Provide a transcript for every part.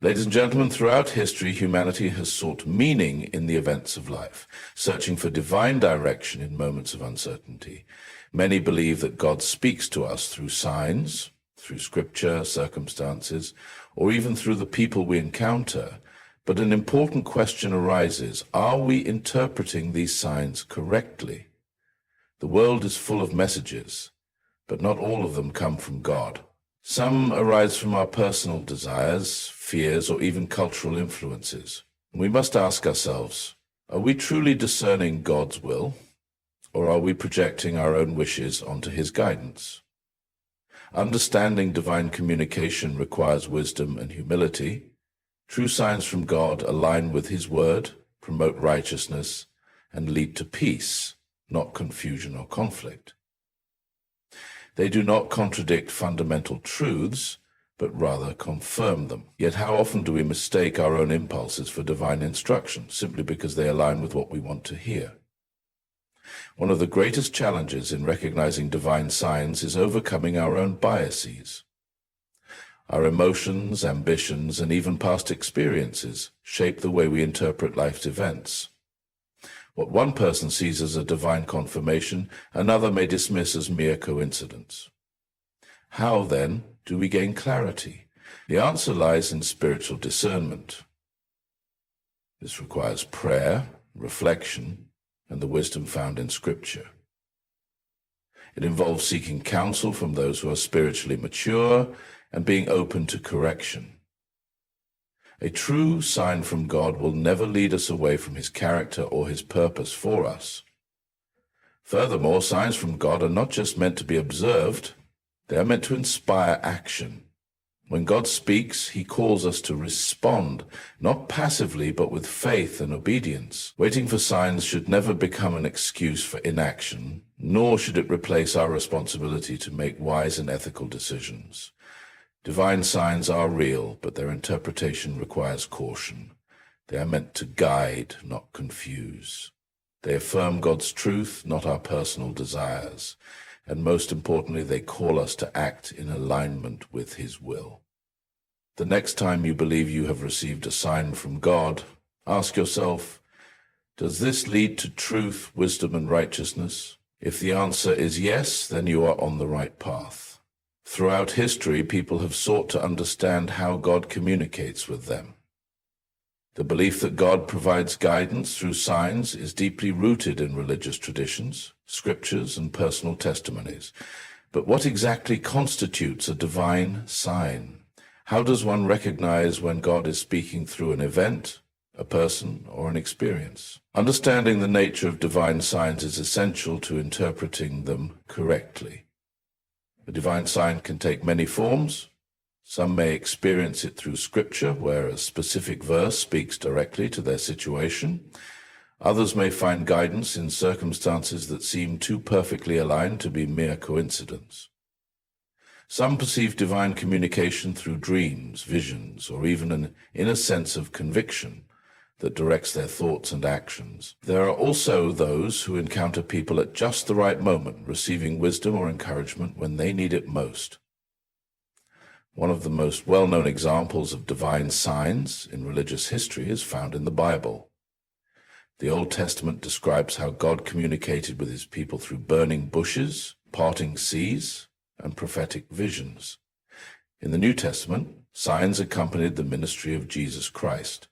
Ladies and gentlemen, throughout history, humanity has sought meaning in the events of life, searching for divine direction in moments of uncertainty. Many believe that God speaks to us through signs, through scripture, circumstances, or even through the people we encounter. But an important question arises: are we interpreting these signs correctly? The world is full of messages, but not all of them come from God. Some arise from our personal desires, fears, or even cultural influences. We must ask ourselves, are we truly discerning God's will, or are we projecting our own wishes onto His guidance? Understanding divine communication requires wisdom and humility. True signs from God align with His word, promote righteousness, and lead to peace, not confusion or conflict. They do not contradict fundamental truths, but rather confirm them. Yet how often do we mistake our own impulses for divine instruction, simply because they align with what we want to hear? One of the greatest challenges in recognizing divine signs is overcoming our own biases. Our emotions, ambitions, and even past experiences shape the way we interpret life's events. What one person sees as a divine confirmation, another may dismiss as mere coincidence. How, then, do we gain clarity? The answer lies in spiritual discernment. This requires prayer, reflection, and the wisdom found in Scripture. It involves seeking counsel from those who are spiritually mature and being open to correction. A true sign from God will never lead us away from His character or His purpose for us. Furthermore, signs from God are not just meant to be observed, they are meant to inspire action. When God speaks, He calls us to respond, not passively, but with faith and obedience. Waiting for signs should never become an excuse for inaction, nor should it replace our responsibility to make wise and ethical decisions. Divine signs are real, but their interpretation requires caution. They are meant to guide, not confuse. They affirm God's truth, not our personal desires. And most importantly, they call us to act in alignment with His will. The next time you believe you have received a sign from God, ask yourself, does this lead to truth, wisdom, and righteousness? If the answer is yes, then you are on the right path. Throughout history, people have sought to understand how God communicates with them. The belief that God provides guidance through signs is deeply rooted in religious traditions, scriptures, and personal testimonies. But what exactly constitutes a divine sign? How does one recognize when God is speaking through an event, a person, or an experience? Understanding the nature of divine signs is essential to interpreting them correctly. A divine sign can take many forms. Some may experience it through Scripture, where a specific verse speaks directly to their situation. Others may find guidance in circumstances that seem too perfectly aligned to be mere coincidence. Some perceive divine communication through dreams, visions, or even an inner sense of conviction that directs their thoughts and actions. There are also those who encounter people at just the right moment, receiving wisdom or encouragement when they need it most. One of the most well-known examples of divine signs in religious history is found in the Bible. The Old Testament describes how God communicated with His people through burning bushes, parting seas, and prophetic visions. In the New Testament, signs accompanied the ministry of Jesus Christ.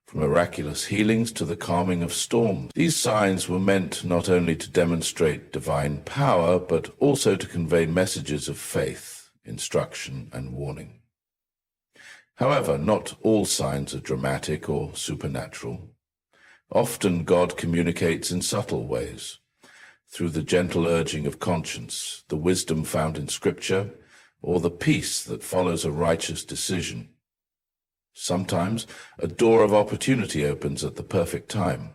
From miraculous healings to the calming of storms, these signs were meant not only to demonstrate divine power, but also to convey messages of faith, instruction, and warning. However, not all signs are dramatic or supernatural. Often God communicates in subtle ways, through the gentle urging of conscience, the wisdom found in Scripture, or the peace that follows a righteous decision. Sometimes a door of opportunity opens at the perfect time,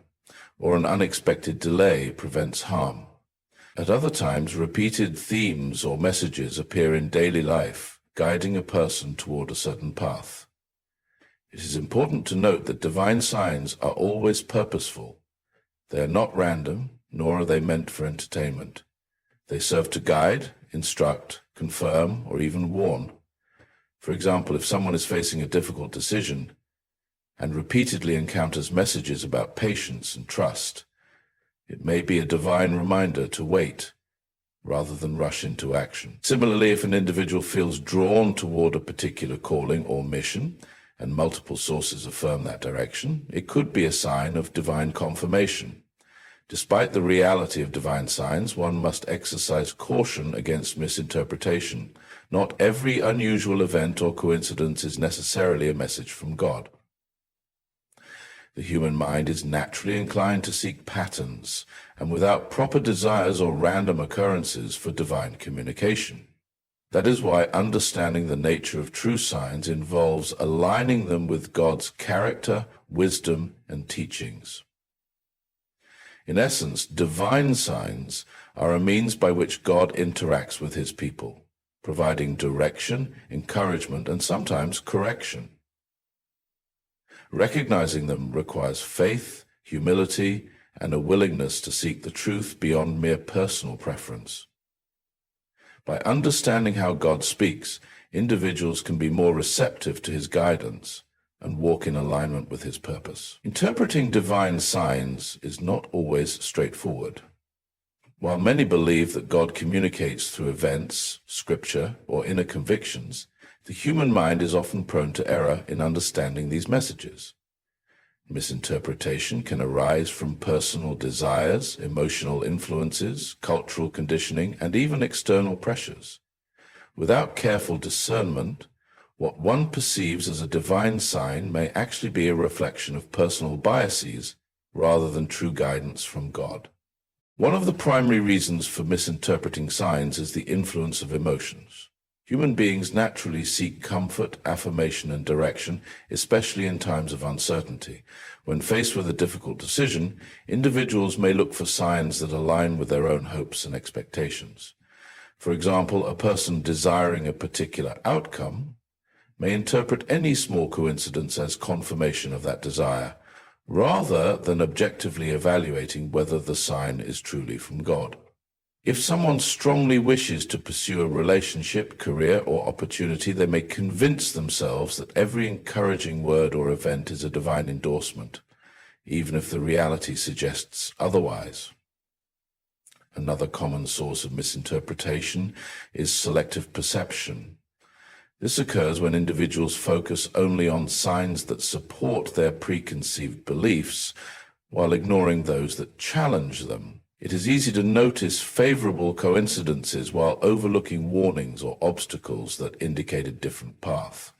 or an unexpected delay prevents harm. At other times, repeated themes or messages appear in daily life, guiding a person toward a certain path. It is important to note that divine signs are always purposeful. They are not random, nor are they meant for entertainment. They serve to guide, instruct, confirm, or even warn. For example, if someone is facing a difficult decision and repeatedly encounters messages about patience and trust, it may be a divine reminder to wait rather than rush into action. Similarly, if an individual feels drawn toward a particular calling or mission, and multiple sources affirm that direction, it could be a sign of divine confirmation. Despite the reality of divine signs, one must exercise caution against misinterpretation. Not every unusual event or coincidence is necessarily a message from God. The human mind is naturally inclined to seek patterns, and without proper desires or random occurrences for divine communication. That is why understanding the nature of true signs involves aligning them with God's character, wisdom, and teachings. In essence, divine signs are a means by which God interacts with his people, providing direction, encouragement, and sometimes correction. Recognizing them requires faith, humility, and a willingness to seek the truth beyond mere personal preference. By understanding how God speaks, individuals can be more receptive to his guidance and walk in alignment with his purpose. Interpreting divine signs is not always straightforward. While many believe that God communicates through events, scripture, or inner convictions, the human mind is often prone to error in understanding these messages. Misinterpretation can arise from personal desires, emotional influences, cultural conditioning, and even external pressures. Without careful discernment, what one perceives as a divine sign may actually be a reflection of personal biases rather than true guidance from God. One of the primary reasons for misinterpreting signs is the influence of emotions. Human beings naturally seek comfort, affirmation, and direction, especially in times of uncertainty. When faced with a difficult decision, individuals may look for signs that align with their own hopes and expectations. For example, a person desiring a particular outcome may interpret any small coincidence as confirmation of that desire, rather than objectively evaluating whether the sign is truly from God. If someone strongly wishes to pursue a relationship, career, or opportunity, they may convince themselves that every encouraging word or event is a divine endorsement, even if the reality suggests otherwise. Another common source of misinterpretation is selective perception. This occurs when individuals focus only on signs that support their preconceived beliefs, while ignoring those that challenge them. It is easy to notice favorable coincidences while overlooking warnings or obstacles that indicate a different path.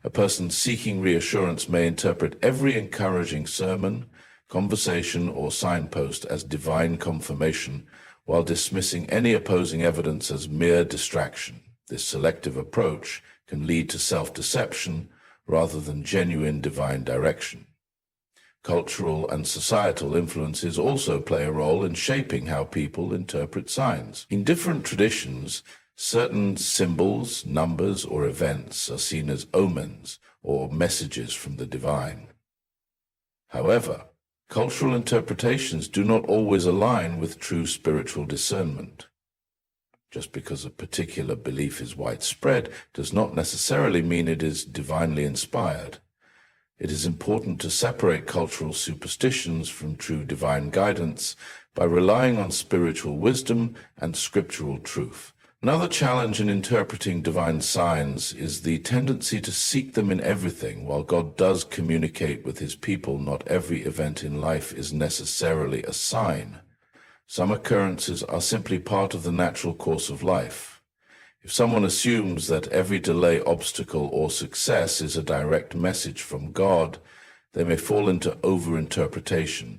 A person seeking reassurance may interpret every encouraging sermon, conversation, or signpost as divine confirmation, while dismissing any opposing evidence as mere distraction. This selective approach can lead to self-deception rather than genuine divine direction. Cultural and societal influences also play a role in shaping how people interpret signs. In different traditions, certain symbols, numbers, or events are seen as omens or messages from the divine. However, cultural interpretations do not always align with true spiritual discernment. Just because a particular belief is widespread does not necessarily mean it is divinely inspired. It is important to separate cultural superstitions from true divine guidance by relying on spiritual wisdom and scriptural truth. Another challenge in interpreting divine signs is the tendency to seek them in everything. While God does communicate with his people, not every event in life is necessarily a sign. Some occurrences are simply part of the natural course of life. If someone assumes that every delay, obstacle, or success is a direct message from God, they may fall into overinterpretation,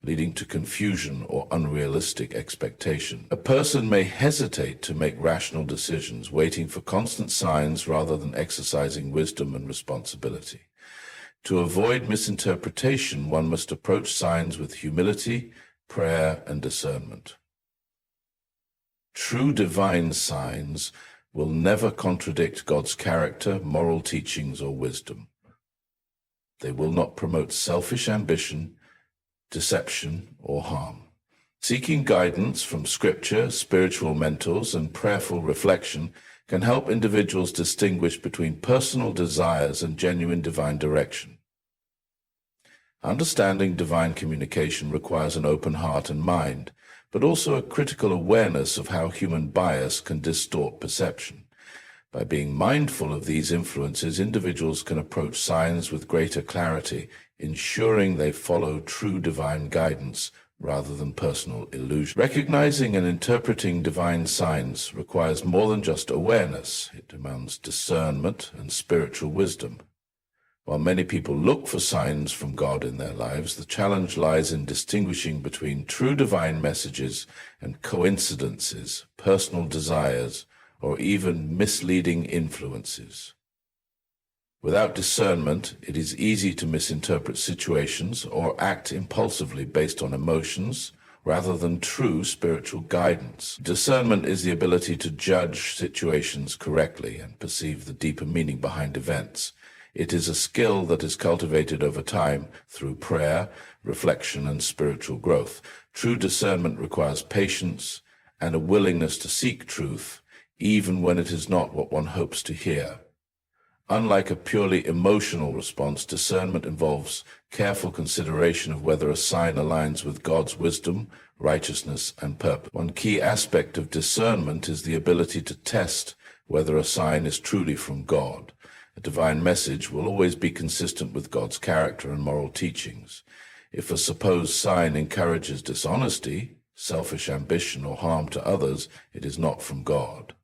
leading to confusion or unrealistic expectation. A person may hesitate to make rational decisions, waiting for constant signs rather than exercising wisdom and responsibility. To avoid misinterpretation, one must approach signs with humility, prayer, and discernment. True divine signs will never contradict God's character, moral teachings, or wisdom. They will not promote selfish ambition, deception, or harm. Seeking guidance from Scripture, spiritual mentors, and prayerful reflection can help individuals distinguish between personal desires and genuine divine direction. Understanding divine communication requires an open heart and mind, but also a critical awareness of how human bias can distort perception. By being mindful of these influences, individuals can approach signs with greater clarity, ensuring they follow true divine guidance rather than personal illusion. Recognizing and interpreting divine signs requires more than just awareness. It demands discernment and spiritual wisdom. While many people look for signs from God in their lives, the challenge lies in distinguishing between true divine messages and coincidences, personal desires, or even misleading influences. Without discernment, it is easy to misinterpret situations or act impulsively based on emotions rather than true spiritual guidance. Discernment is the ability to judge situations correctly and perceive the deeper meaning behind events. It is a skill that is cultivated over time through prayer, reflection, and spiritual growth. True discernment requires patience and a willingness to seek truth, even when it is not what one hopes to hear. Unlike a purely emotional response, discernment involves careful consideration of whether a sign aligns with God's wisdom, righteousness, and purpose. One key aspect of discernment is the ability to test whether a sign is truly from God. A divine message will always be consistent with God's character and moral teachings. If a supposed sign encourages dishonesty, selfish ambition, or harm to others, it is not from God.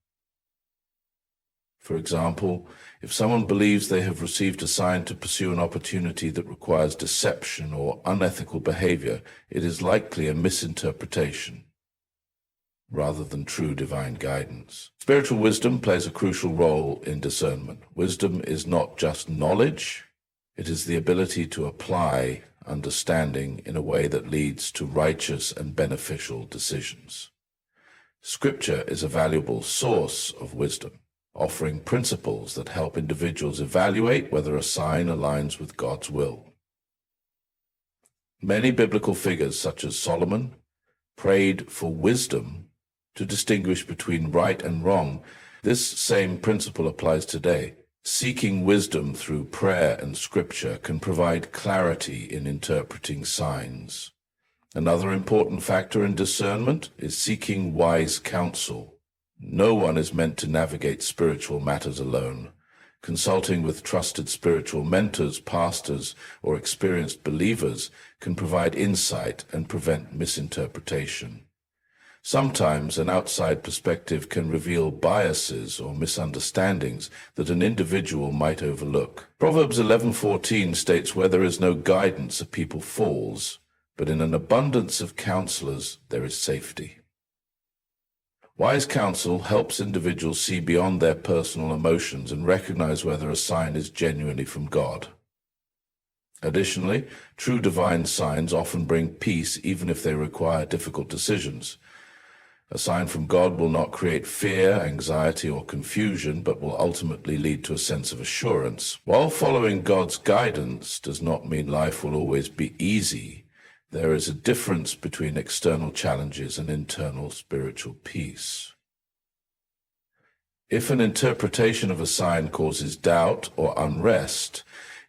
For example, if someone believes they have received a sign to pursue an opportunity that requires deception or unethical behavior, it is likely a misinterpretation rather than true divine guidance. Spiritual wisdom plays a crucial role in discernment. Wisdom is not just knowledge, it is the ability to apply understanding in a way that leads to righteous and beneficial decisions. Scripture is a valuable source of wisdom, offering principles that help individuals evaluate whether a sign aligns with God's will. Many biblical figures, such as Solomon, prayed for wisdom to distinguish between right and wrong. This same principle applies today. Seeking wisdom through prayer and scripture can provide clarity in interpreting signs. Another important factor in discernment is seeking wise counsel. No one is meant to navigate spiritual matters alone. Consulting with trusted spiritual mentors, pastors, or experienced believers can provide insight and prevent misinterpretation. Sometimes an outside perspective can reveal biases or misunderstandings that an individual might overlook. Proverbs 11:14 states, "Where there is no guidance, a people falls, but in an abundance of counselors there is safety." Wise counsel helps individuals see beyond their personal emotions and recognize whether a sign is genuinely from God. Additionally, true divine signs often bring peace even if they require difficult decisions. A sign from God will not create fear, anxiety, or confusion, but will ultimately lead to a sense of assurance. While following God's guidance does not mean life will always be easy, there is a difference between external challenges and internal spiritual peace. If an interpretation of a sign causes doubt or unrest,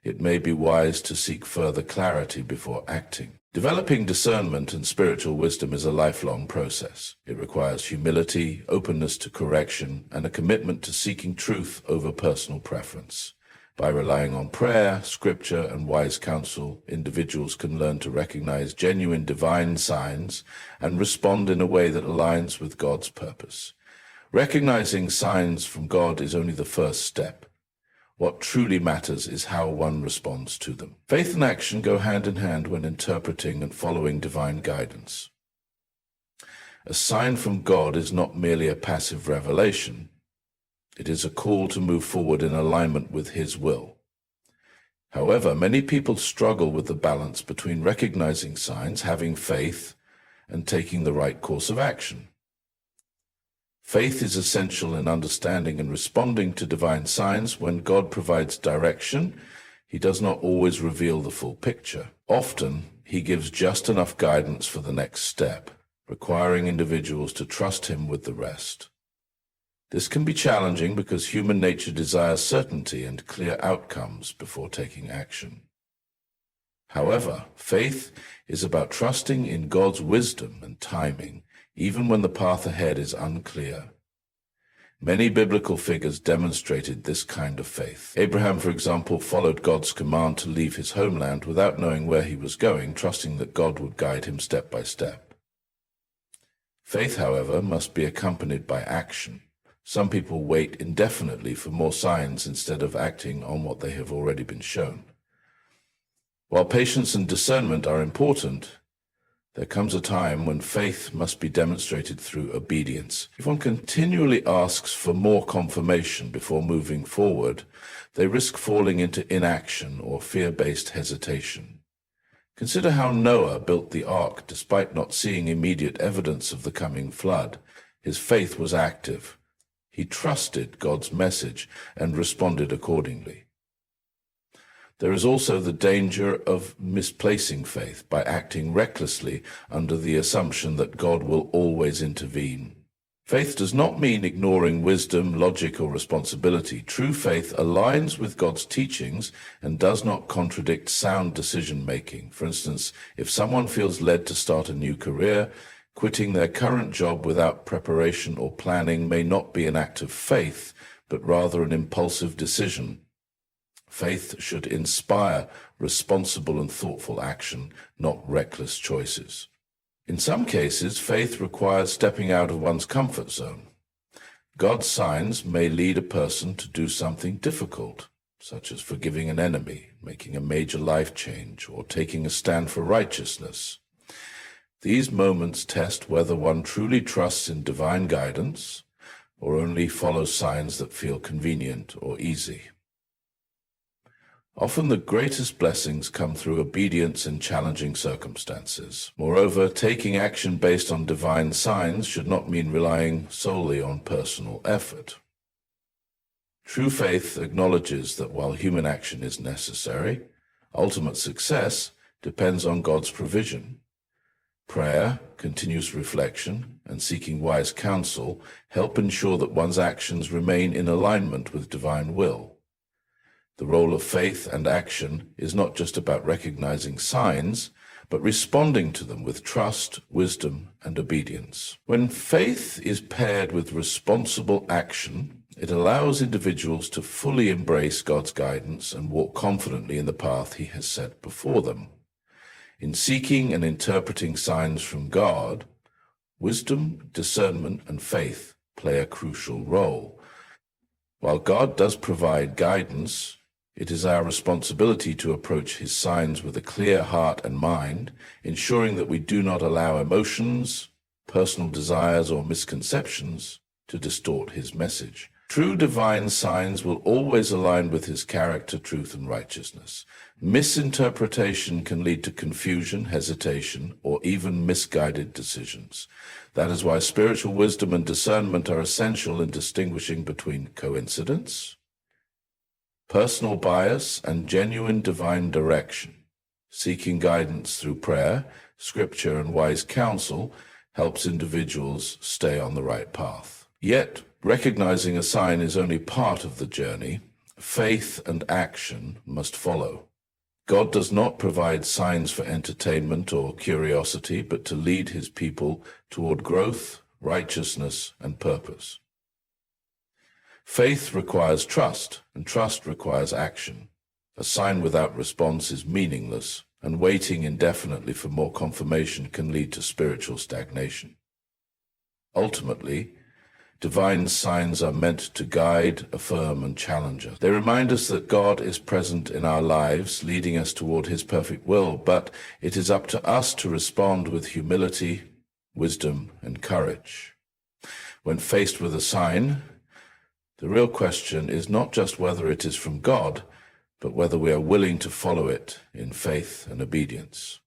it may be wise to seek further clarity before acting. Developing discernment and spiritual wisdom is a lifelong process. It requires humility, openness to correction, and a commitment to seeking truth over personal preference. By relying on prayer, scripture, and wise counsel, individuals can learn to recognize genuine divine signs and respond in a way that aligns with God's purpose. Recognizing signs from God is only the first step. What truly matters is how one responds to them. Faith and action go hand in hand when interpreting and following divine guidance. A sign from God is not merely a passive revelation. It is a call to move forward in alignment with His will. However, many people struggle with the balance between recognizing signs, having faith, and taking the right course of action. Faith is essential in understanding and responding to divine signs. When God provides direction, He does not always reveal the full picture. Often, He gives just enough guidance for the next step, requiring individuals to trust Him with the rest. This can be challenging because human nature desires certainty and clear outcomes before taking action. However, faith is about trusting in God's wisdom and timing, even when the path ahead is unclear. Many biblical figures demonstrated this kind of faith. Abraham, for example, followed God's command to leave his homeland without knowing where he was going, trusting that God would guide him step by step. Faith, however, must be accompanied by action. Some people wait indefinitely for more signs instead of acting on what they have already been shown. While patience and discernment are important, there comes a time when faith must be demonstrated through obedience. If one continually asks for more confirmation before moving forward, they risk falling into inaction or fear-based hesitation. Consider how Noah built the ark despite not seeing immediate evidence of the coming flood. His faith was active. He trusted God's message and responded accordingly. There is also the danger of misplacing faith by acting recklessly under the assumption that God will always intervene. Faith does not mean ignoring wisdom, logic, or responsibility. True faith aligns with God's teachings and does not contradict sound decision-making. For instance, if someone feels led to start a new career, quitting their current job without preparation or planning may not be an act of faith, but rather an impulsive decision. Faith should inspire responsible and thoughtful action, not reckless choices. In some cases, faith requires stepping out of one's comfort zone. God's signs may lead a person to do something difficult, such as forgiving an enemy, making a major life change, or taking a stand for righteousness. These moments test whether one truly trusts in divine guidance or only follows signs that feel convenient or easy. Often the greatest blessings come through obedience in challenging circumstances. Moreover, taking action based on divine signs should not mean relying solely on personal effort. True faith acknowledges that while human action is necessary, ultimate success depends on God's provision. Prayer, continuous reflection, and seeking wise counsel help ensure that one's actions remain in alignment with divine will. The role of faith and action is not just about recognizing signs, but responding to them with trust, wisdom, and obedience. When faith is paired with responsible action, it allows individuals to fully embrace God's guidance and walk confidently in the path He has set before them. In seeking and interpreting signs from God, wisdom, discernment, and faith play a crucial role. While God does provide guidance, it is our responsibility to approach His signs with a clear heart and mind, ensuring that we do not allow emotions, personal desires, or misconceptions to distort His message. True divine signs will always align with His character, truth, and righteousness. Misinterpretation can lead to confusion, hesitation, or even misguided decisions. That is why spiritual wisdom and discernment are essential in distinguishing between coincidence, personal bias, and genuine divine direction. Seeking guidance through prayer, scripture, and wise counsel helps individuals stay on the right path. Yet, recognizing a sign is only part of the journey. Faith and action must follow. God does not provide signs for entertainment or curiosity, but to lead His people toward growth, righteousness, and purpose. Faith requires trust, and trust requires action. A sign without response is meaningless, and waiting indefinitely for more confirmation can lead to spiritual stagnation. Ultimately, divine signs are meant to guide, affirm, and challenge us. They remind us that God is present in our lives, leading us toward His perfect will, but it is up to us to respond with humility, wisdom, and courage. When faced with a sign, the real question is not just whether it is from God, but whether we are willing to follow it in faith and obedience.